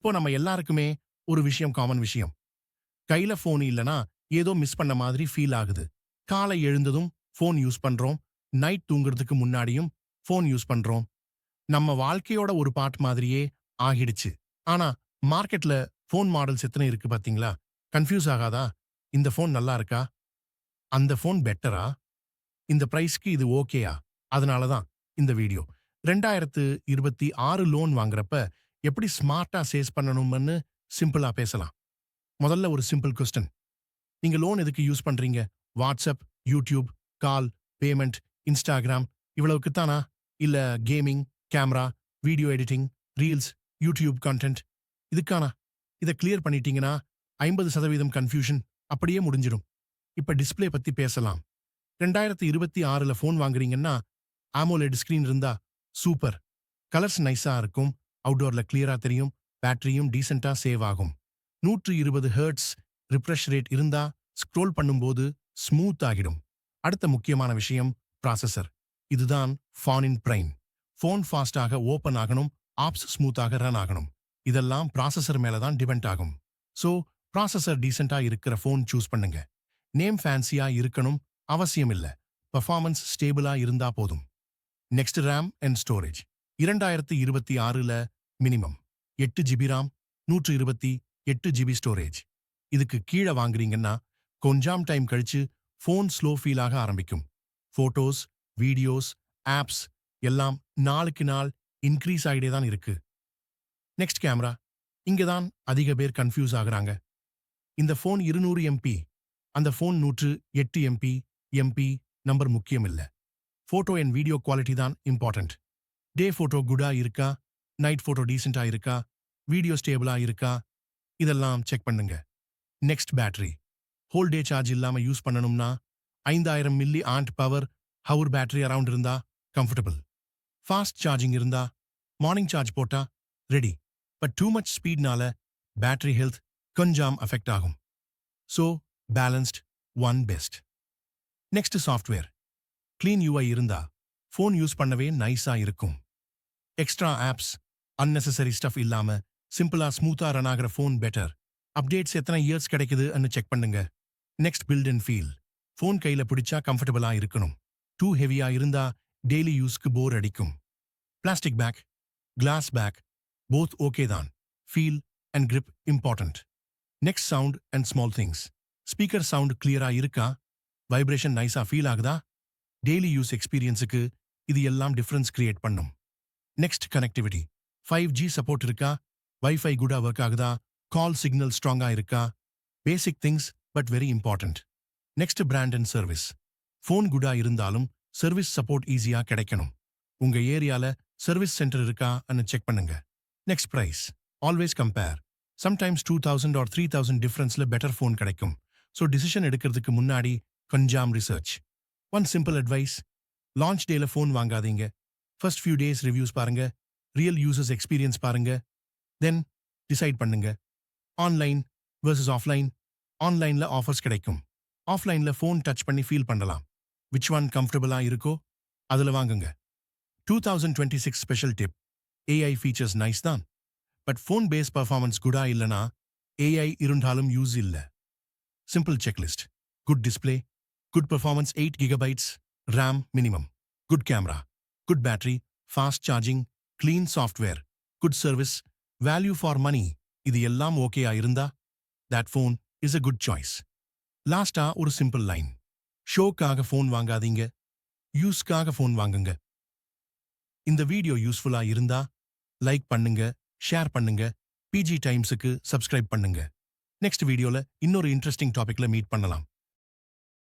இப்போ நம்ம எல்லாருக்குமே ஒரு விஷயம் காமன் விஷயம். கையில ஃபோன் இல்லனா ஏதோ மிஸ் பண்ண மாதிரி ஃபீல் ஆகுது. காலை எழுந்ததும் ஃபோன் யூஸ் பண்றோம். நைட் தூங்குறதுக்கு முன்னாடியும் ஃபோன் யூஸ் பண்றோம். நம்ம வாழ்க்கையோட ஒரு பார்ட் மாதிரியே ஆகிடுச்சு. ஆனா மார்க்கெட்ல ஃபோன் மாடல்ஸ் எத்தனை இருக்கு பாத்தீங்களா? கன்ஃப்யூஸ் ஆகாதா? இந்த ஃபோன் நல்லா இருக்கா? அந்த ஃபோன் பெட்டரா? இந்த பிரைஸ்க்கு இது ஓகேயா? அதனால தான் இந்த வீடியோ. 2026 லோன் வாங்குறப்ப எப்படி ஸ்மார்ட்டா சேஸ் பண்ணணும்னு சிம்பிளா பேசலாம். முதல்ல ஒரு சிம்பிள் கொஸ்டின். நீங்க லோன் எதுக்கு யூஸ் பண்றீங்க? WhatsApp, YouTube, call, payment, Instagram இவ்வளவுக்கு தானா? இல்ல gaming, camera, video editing, reels, YouTube content இதுக்கானா? இத கிளியர் பண்ணிட்டீங்கன்னா 50% கன்ஃபியூஷன் அப்படியே முடிஞ்சிடும். இப்ப டிஸ்ப்ளே பத்தி பேசலாம். 2026ல ஃபோன் வாங்குறீங்கன்னா AMOLED ஸ்கிரீன் இருந்தா சூப்பர். கலர்ஸ் நைஸா இருக்கும். அவுட்டோர்ல கிளியரா தெரியும். பேட்டரியும் டீசென்ட்டா சேவ் ஆகும். 120 ஹெர்ட்ஸ் ரிஃப்ரெஷ் ரேட் இருந்தா ஸ்க்ரோல் பண்ணும்போது ஸ்மூத் ஆகிடும். அடுத்த முக்கியமான விஷயம் ப்ராசஸர். இதுதான் ஃபோனின் பிரைன். ஃபோன் ஃபாஸ்டாக ஓபன் ஆகணும், ஆப்ஸ் ஸ்மூத்தாக ரன் ஆகணும். இதெல்லாம் ப்ராசஸர் மேல தான் டிபெண்ட் ஆகும். சோ ப்ராசஸர் டீசென்ட்டா இருக்கிற ஃபோன் சூஸ் பண்ணுங்க. நேம் ஃபேன்சியா இருக்கணும் அவசியம் இல்ல. பெர்ஃபார்மன்ஸ் ஸ்டேபிளா இருந்தா போதும். Next RAM and storage. 2026ல minimum 8 GB RAM, 128 GB storage. இதுக்கு கீழே வாங்குறீங்கன்னா கொஞ்சம் டைம் கழிச்சு ஃபோன் ஸ்லோ ஃபீல் ஆக ஆரம்பிக்கும். போட்டோஸ், வீடியோஸ், ஆப்ஸ் எல்லாம் நாளுக்கு நாள் இன்க்ரீஸ் ஆகிட்டே தான் இருக்கு. Next camera. இங்க தான் அதிக பேர் கன்ஃபியூஸ் ஆகுறாங்க. இந்த ஃபோன் 200 MP, அந்த ஃபோன் 108 MP நம்பர் முக்கியம் இல்ல. போட்டோ அண்ட் வீடியோ குவாலிட்டி தான் இம்பார்ட்டன்ட். டே போட்டோ குடா இருக்கா? நைட் போட்டோ டீசென்ட்டா இருக்கா? வீடியோ ஸ்டேபிளா இருக்கா? இதெல்லாம் செக் பண்ணுங்க. Next battery. Whole day charge இல்லாம யூஸ் பண்ணணும்னா 5000 milli and power hour battery around இருந்தா கம்ஃபர்டபிள். ஃபாஸ்ட் சார்ஜிங் இருந்தா மார்னிங் சார்ஜ் போட்டா ரெடி. பட் டூ மச் ஸ்பீட்னால பேட்டரி ஹெல்த் கொஞ்சம் அஃபெக்ட் ஆகும். So balanced one best. Next software. Clean UI இருந்தா phone use பண்ணவே நைஸா இருக்கும். எக்ஸ்ட்ரா ஆப்ஸ், அன்னெசரி ஸ்டஃப் இல்லாம சிம்பிளா ஸ்மூத்தா ரன் ஆகிற ஃபோன் பெட்டர். அப்டேட்ஸ் எத்தனை இயர்ஸ் கிடைக்குதுன்னு செக் பண்ணுங்க. Next build and feel. Phone கையில பிடிச்சா கம்ஃபர்டபுளா இருக்கணும். டூ ஹெவியா இருந்தா டெய்லி யூஸ்க்கு போர் அடிக்கும். Plastic back, glass back both okay தான். Feel and grip important. Next sound and small things. Speaker sound கிளியரா இருக்கா? வைப்ரேஷன் நைஸா ஃபீல் ஆகுதா? டெய்லி யூஸ் எக்ஸ்பீரியன்ஸுக்கு இது எல்லாம் டிஃபரன்ஸ் கிரியேட் பண்ணும். Next connectivity. 5G சப்போர்ட் இருக்கா? வைஃபை குடா ஒர்க் ஆகுதா? கால் சிக்னல் ஸ்ட்ராங்கா இருக்கா? Basic things but very important. Next brand and service. Phone குடா இருந்தாலும் சர்வீஸ் சப்போர்ட் ஈஸியா கிடைக்கணும். உங்க ஏரியால சர்வீஸ் சென்டர் இருக்கான்னு செக் பண்ணுங்க. Next price. Always compare. Sometimes 2000 or 3000 டிஃபரன்ஸ்ல பெட்டர் ஃபோன் கிடைக்கும். ஸோ டிசிஷன் எடுக்கிறதுக்கு முன்னாடி கொஞ்சம் research. One simple advice. Launch டேல ஃபோன் வாங்காதீங்க. ஃபர்ஸ்ட் ஃபியூ டேஸ் ரிவ்யூஸ் பாருங்க. ரியல் யூசர்ஸ் எக்ஸ்பீரியன்ஸ் பாருங்க. தென் டிசைட் பண்ணுங்க. Online versus offline. ஆன்லைன்ல ஆஃபர்ஸ் கிடைக்கும். ஆஃப்லைன்ல ஃபோன் டச் பண்ணி ஃபீல் பண்ணலாம். விச் ஒன் கம்ஃபர்டபுளா இருக்கோ அதுல வாங்குங்க. 2026 special tip. AI features nice தான். பட் ஃபோன் பேஸ் பர்ஃபார்மன்ஸ் குடா இல்லனா AI இருந்தாலும் யூஸ் இல்ல. Simple checklist. Good display, good performance 8 gigabytes, RAM minimum, good camera, good battery, fast charging, clean software, good service, value for money. இது எல்லாம் ஓகேயா இருந்தா that phone is a good choice. லாஸ்டா ஒரு சிம்பிள் லைன். ஷோக்காக ஃபோன் வாங்காதீங்க, யூஸ்க்காக phone வாங்குங்க. இந்த video யூஸ்ஃபுல்லா இருந்தா லைக் பண்ணுங்க, ஷேர் பண்ணுங்க, PG டைம்ஸுக்கு சப்ஸ்கிரைப் பண்ணுங்க. நெக்ஸ்ட் வீடியோல இன்னொரு இன்ட்ரெஸ்டிங் டாபிக்ல மீட் பண்ணலாம்.